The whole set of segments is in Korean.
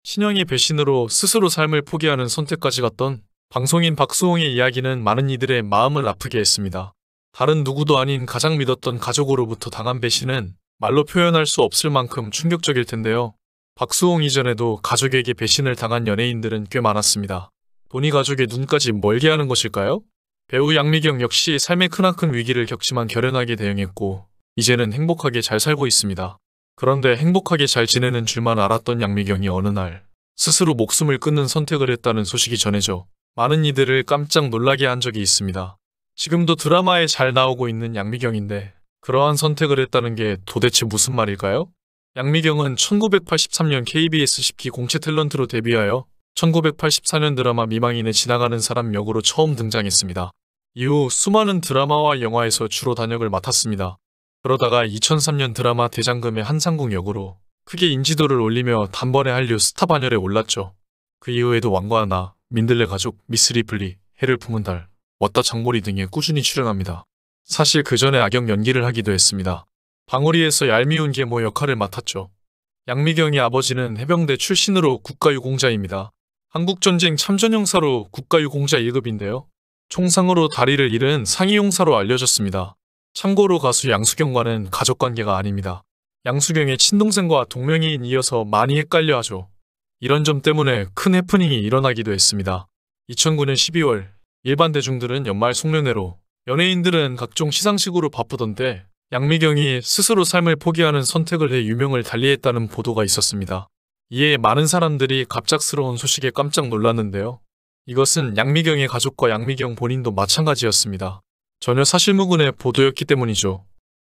신영의 배신으로 스스로 삶을 포기하는 선택까지 갔던 방송인 박수홍의 이야기는 많은 이들의 마음을 아프게 했습니다. 다른 누구도 아닌 가장 믿었던 가족으로부터 당한 배신은 말로 표현할 수 없을 만큼 충격적일 텐데요. 박수홍 이전에도 가족에게 배신을 당한 연예인들은 꽤 많았습니다. 돈이 가족의 눈까지 멀게 하는 것일까요? 배우 양미경 역시 삶의 크나큰 위기를 겪지만 결연하게 대응했고 이제는 행복하게 잘 살고 있습니다. 그런데 행복하게 잘 지내는 줄만 알았던 양미경이 어느 날 스스로 목숨을 끊는 선택을 했다는 소식이 전해져 많은 이들을 깜짝 놀라게 한 적이 있습니다. 지금도 드라마에 잘 나오고 있는 양미경인데 그러한 선택을 했다는 게 도대체 무슨 말일까요? 양미경은 1983년 KBS 10기 공채 탤런트로 데뷔하여 1984년 드라마 미망인의 지나가는 사람 역으로 처음 등장했습니다. 이후 수많은 드라마와 영화에서 주로 단역을 맡았습니다. 그러다가 2003년 드라마 대장금의 한상궁 역으로 크게 인지도를 올리며 단번에 한류 스타 반열에 올랐죠. 그 이후에도 왕과 나, 민들레 가족, 미스 리플리, 해를 품은 달, 왔다 장보리 등에 꾸준히 출연합니다. 사실 그 전에 악역 연기를 하기도 했습니다. 방울이에서 얄미운 계모 역할을 맡았죠. 양미경의 아버지는 해병대 출신으로 국가유공자입니다. 한국전쟁 참전용사로 국가유공자 1급인데요. 총상으로 다리를 잃은 상위용사로 알려졌습니다. 참고로 가수 양수경과는 가족관계가 아닙니다. 양수경의 친동생과 동명이인 이어서 많이 헷갈려하죠. 이런 점 때문에 큰 해프닝이 일어나기도 했습니다. 2009년 12월 일반 대중들은 연말 송년회로 연예인들은 각종 시상식으로 바쁘던데 양미경이 스스로 삶을 포기하는 선택을 해 유명을 달리했다는 보도가 있었습니다. 이에 많은 사람들이 갑작스러운 소식에 깜짝 놀랐는데요. 이것은 양미경의 가족과 양미경 본인도 마찬가지였습니다. 전혀 사실무근의 보도였기 때문이죠.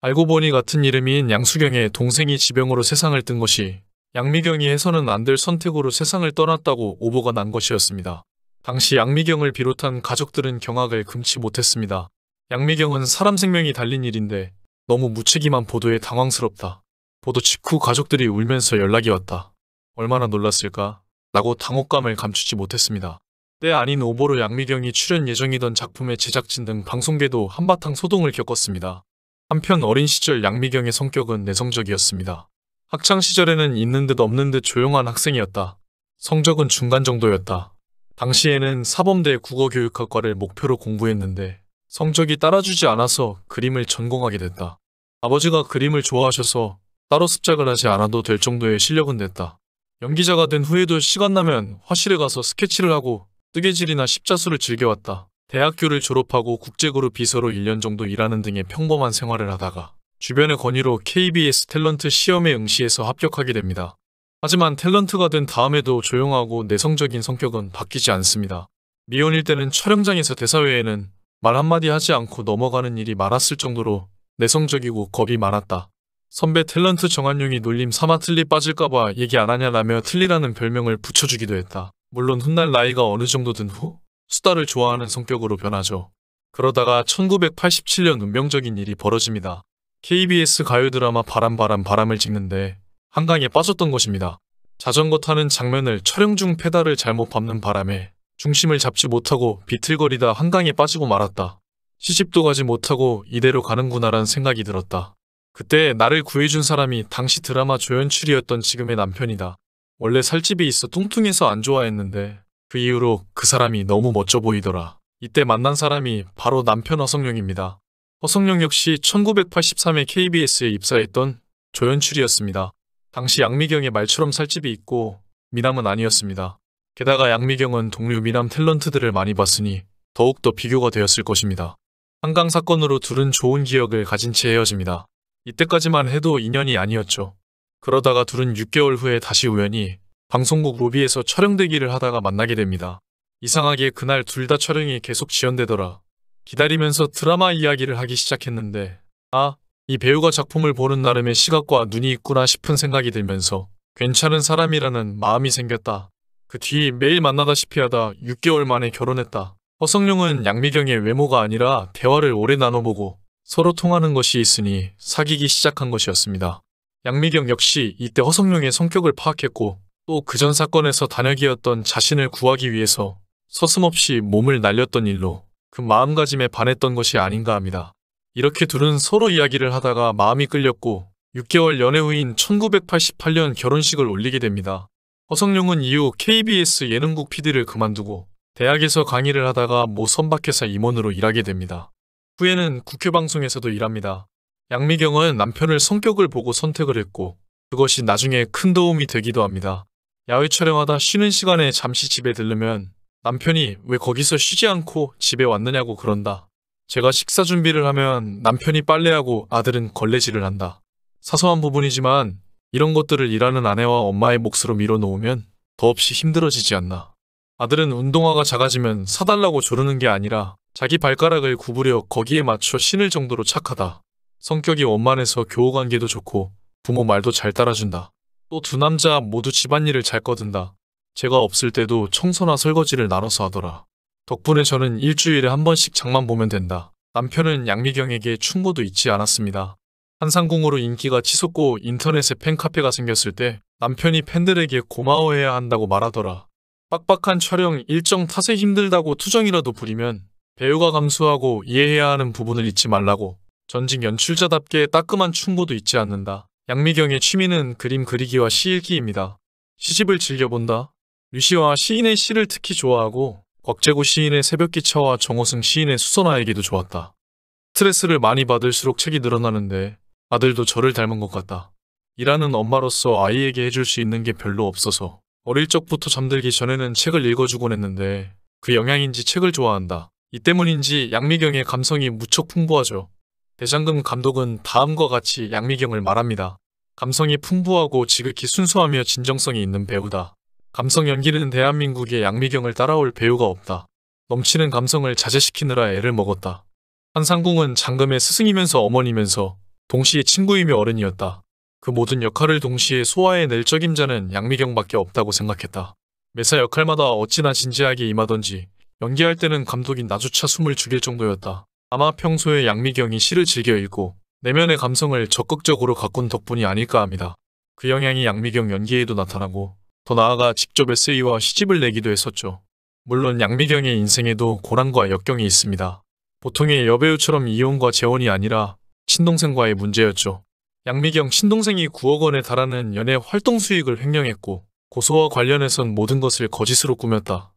알고 보니 같은 이름인 양수경의 동생이 지병으로 세상을 뜬 것이 양미경이 해서는 안 될 선택으로 세상을 떠났다고 오보가 난 것이었습니다. 당시 양미경을 비롯한 가족들은 경악을 금치 못했습니다. 양미경은 사람 생명이 달린 일인데 너무 무책임한 보도에 당황스럽다. 보도 직후 가족들이 울면서 연락이 왔다. 얼마나 놀랐을까? 라고 당혹감을 감추지 못했습니다. 때 아닌 오보로 양미경이 출연 예정이던 작품의 제작진 등 방송계도 한바탕 소동을 겪었습니다. 한편 어린 시절 양미경의 성격은 내성적이었습니다. 학창시절에는 있는 듯 없는 듯 조용한 학생이었다. 성적은 중간 정도였다. 당시에는 사범대 국어교육학과를 목표로 공부했는데 성적이 따라주지 않아서 그림을 전공하게 됐다. 아버지가 그림을 좋아하셔서 따로 습작을 하지 않아도 될 정도의 실력은 됐다. 연기자가 된 후에도 시간 나면 화실에 가서 스케치를 하고 뜨개질이나 십자수를 즐겨왔다. 대학교를 졸업하고 국제그룹 비서로 1년 정도 일하는 등의 평범한 생활을 하다가 주변의 건의로 KBS 탤런트 시험에 응시해서 합격하게 됩니다. 하지만 탤런트가 된 다음에도 조용하고 내성적인 성격은 바뀌지 않습니다. 미혼일 때는 촬영장에서 대사 외에는 말 한마디 하지 않고 넘어가는 일이 많았을 정도로 내성적이고 겁이 많았다. 선배 탤런트 정한용이 놀림 삼아 틀리 빠질까봐 얘기 안 하냐라며 틀리라는 별명을 붙여주기도 했다. 물론 훗날 나이가 어느 정도 든 후 수다를 좋아하는 성격으로 변하죠. 그러다가 1987년 운명적인 일이 벌어집니다. KBS 가요 드라마 바람을 찍는데 한강에 빠졌던 것입니다. 자전거 타는 장면을 촬영 중 페달을 잘못 밟는 바람에 중심을 잡지 못하고 비틀거리다 한강에 빠지고 말았다. 시집도 가지 못하고 이대로 가는구나란 생각이 들었다. 그때 나를 구해준 사람이 당시 드라마 조연출이었던 지금의 남편이다. 원래 살집이 있어 뚱뚱해서 안 좋아했는데 그 이후로 그 사람이 너무 멋져 보이더라. 이때 만난 사람이 바로 남편 허성룡입니다. 허성룡 역시 1983에 KBS에 입사했던 조연출이었습니다. 당시 양미경의 말처럼 살집이 있고 미남은 아니었습니다. 게다가 양미경은 동료 미남 탤런트들을 많이 봤으니 더욱더 비교가 되었을 것입니다. 한강 사건으로 둘은 좋은 기억을 가진 채 헤어집니다. 이때까지만 해도 인연이 아니었죠. 그러다가 둘은 6개월 후에 다시 우연히 방송국 로비에서 촬영 대기를 하다가 만나게 됩니다. 이상하게 그날 둘 다 촬영이 계속 지연되더라. 기다리면서 드라마 이야기를 하기 시작했는데 이 배우가 작품을 보는 나름의 시각과 눈이 있구나 싶은 생각이 들면서 괜찮은 사람이라는 마음이 생겼다. 그 뒤 매일 만나다시피 하다 6개월 만에 결혼했다. 허성룡은 양미경의 외모가 아니라 대화를 오래 나눠보고 서로 통하는 것이 있으니 사귀기 시작한 것이었습니다. 양미경 역시 이때 허성룡의 성격을 파악했고 또 그전 사건에서 단역이었던 자신을 구하기 위해서 서슴없이 몸을 날렸던 일로 그 마음가짐에 반했던 것이 아닌가 합니다. 이렇게 둘은 서로 이야기를 하다가 마음이 끌렸고 6개월 연애 후인 1988년 결혼식을 올리게 됩니다. 허성룡은 이후 KBS 예능국 PD를 그만두고 대학에서 강의를 하다가 모 선박회사 임원으로 일하게 됩니다. 후에는 국회 방송에서도 일합니다. 양미경은 남편을 성격을 보고 선택을 했고 그것이 나중에 큰 도움이 되기도 합니다. 야외 촬영하다 쉬는 시간에 잠시 집에 들르면 남편이 왜 거기서 쉬지 않고 집에 왔느냐고 그런다. 제가 식사 준비를 하면 남편이 빨래하고 아들은 걸레질을 한다. 사소한 부분이지만 이런 것들을 일하는 아내와 엄마의 몫으로 밀어놓으면 더없이 힘들어지지 않나. 아들은 운동화가 작아지면 사달라고 조르는 게 아니라 자기 발가락을 구부려 거기에 맞춰 신을 정도로 착하다. 성격이 원만해서 교우관계도 좋고 부모 말도 잘 따라준다. 또 두 남자 모두 집안일을 잘 거둔다. 제가 없을 때도 청소나 설거지를 나눠서 하더라. 덕분에 저는 일주일에 한 번씩 장만 보면 된다. 남편은 양미경에게 충고도 잊지 않았습니다. 한상궁으로 인기가 치솟고 인터넷에 팬카페가 생겼을 때 남편이 팬들에게 고마워해야 한다고 말하더라. 빡빡한 촬영 일정 탓에 힘들다고 투정이라도 부리면 배우가 감수하고 이해해야 하는 부분을 잊지 말라고. 전직 연출자답게 따끔한 충고도 잊지 않는다. 양미경의 취미는 그림 그리기와 시 읽기입니다. 시집을 즐겨본다. 류시와 시인의 시를 특히 좋아하고 곽재구 시인의 새벽기차와 정호승 시인의 수선화얘기도 좋았다. 스트레스를 많이 받을수록 책이 늘어나는데 아들도 저를 닮은 것 같다. 일하는 엄마로서 아이에게 해줄 수 있는 게 별로 없어서 어릴 적부터 잠들기 전에는 책을 읽어주곤 했는데 그 영향인지 책을 좋아한다. 이 때문인지 양미경의 감성이 무척 풍부하죠. 대장금 감독은 다음과 같이 양미경을 말합니다. 감성이 풍부하고 지극히 순수하며 진정성이 있는 배우다. 감성 연기는 대한민국의 양미경을 따라올 배우가 없다. 넘치는 감성을 자제시키느라 애를 먹었다. 한상궁은 장금의 스승이면서 어머니면서 동시에 친구이며 어른이었다. 그 모든 역할을 동시에 소화해낼 적임자는 양미경밖에 없다고 생각했다. 매사 역할마다 어찌나 진지하게 임하던지 연기할 때는 감독이 나조차 숨을 죽일 정도였다. 아마 평소에 양미경이 시를 즐겨 읽고 내면의 감성을 적극적으로 가꾼 덕분이 아닐까 합니다. 그 영향이 양미경 연기에도 나타나고 더 나아가 직접 에세이와 시집을 내기도 했었죠. 물론 양미경의 인생에도 고난과 역경이 있습니다. 보통의 여배우처럼 이혼과 재혼이 아니라 친동생과의 문제였죠. 양미경 친동생이 9억 원에 달하는 연예 활동 수익을 횡령했고 고소와 관련해선 모든 것을 거짓으로 꾸몄다.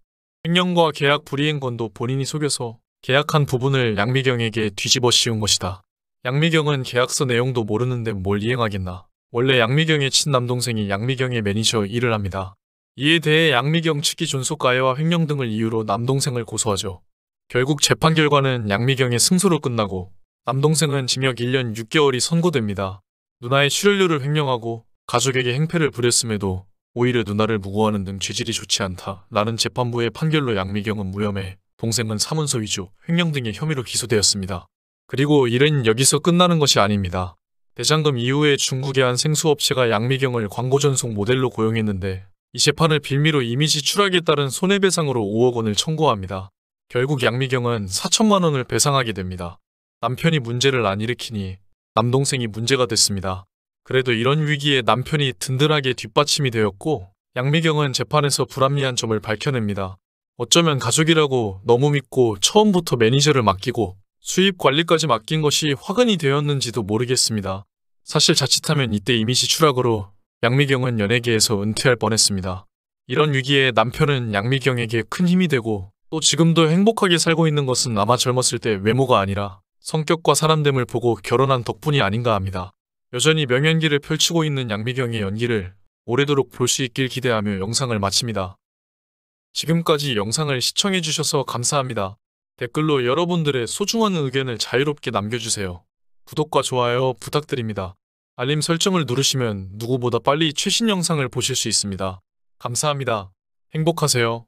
횡령과 계약 불이행 건도 본인이 속여서 계약한 부분을 양미경에게 뒤집어 씌운 것이다. 양미경은 계약서 내용도 모르는데 뭘 이행하겠나. 원래 양미경의 친남동생이 양미경의 매니저 일을 합니다. 이에 대해 양미경 측이 존속가해와 횡령 등을 이유로 남동생을 고소하죠. 결국 재판 결과는 양미경의 승소로 끝나고 남동생은 징역 1년 6개월이 선고됩니다. 누나의 출연료를 횡령하고 가족에게 행패를 부렸음에도 오히려 누나를 무고하는 등 죄질이 좋지 않다. 라는 재판부의 판결로 양미경은 무혐의, 동생은 사문서 위조, 횡령 등의 혐의로 기소되었습니다. 그리고 일은 여기서 끝나는 것이 아닙니다. 대장금 이후에 중국의 한 생수업체가 양미경을 광고 전송 모델로 고용했는데 이 재판을 빌미로 이미지 추락에 따른 손해배상으로 5억 원을 청구합니다. 결국 양미경은 4천만 원을 배상하게 됩니다. 남편이 문제를 안 일으키니 남동생이 문제가 됐습니다. 그래도 이런 위기에 남편이 든든하게 뒷받침이 되었고 양미경은 재판에서 불합리한 점을 밝혀냅니다. 어쩌면 가족이라고 너무 믿고 처음부터 매니저를 맡기고 수입 관리까지 맡긴 것이 화근이 되었는지도 모르겠습니다. 사실 자칫하면 이때 이미지 추락으로 양미경은 연예계에서 은퇴할 뻔했습니다. 이런 위기에 남편은 양미경에게 큰 힘이 되고 또 지금도 행복하게 살고 있는 것은 아마 젊었을 때 외모가 아니라 성격과 사람됨을 보고 결혼한 덕분이 아닌가 합니다. 여전히 명연기를 펼치고 있는 양미경의 연기를 오래도록 볼 수 있길 기대하며 영상을 마칩니다. 지금까지 영상을 시청해주셔서 감사합니다. 댓글로 여러분들의 소중한 의견을 자유롭게 남겨주세요. 구독과 좋아요 부탁드립니다. 알림 설정을 누르시면 누구보다 빨리 최신 영상을 보실 수 있습니다. 감사합니다. 행복하세요.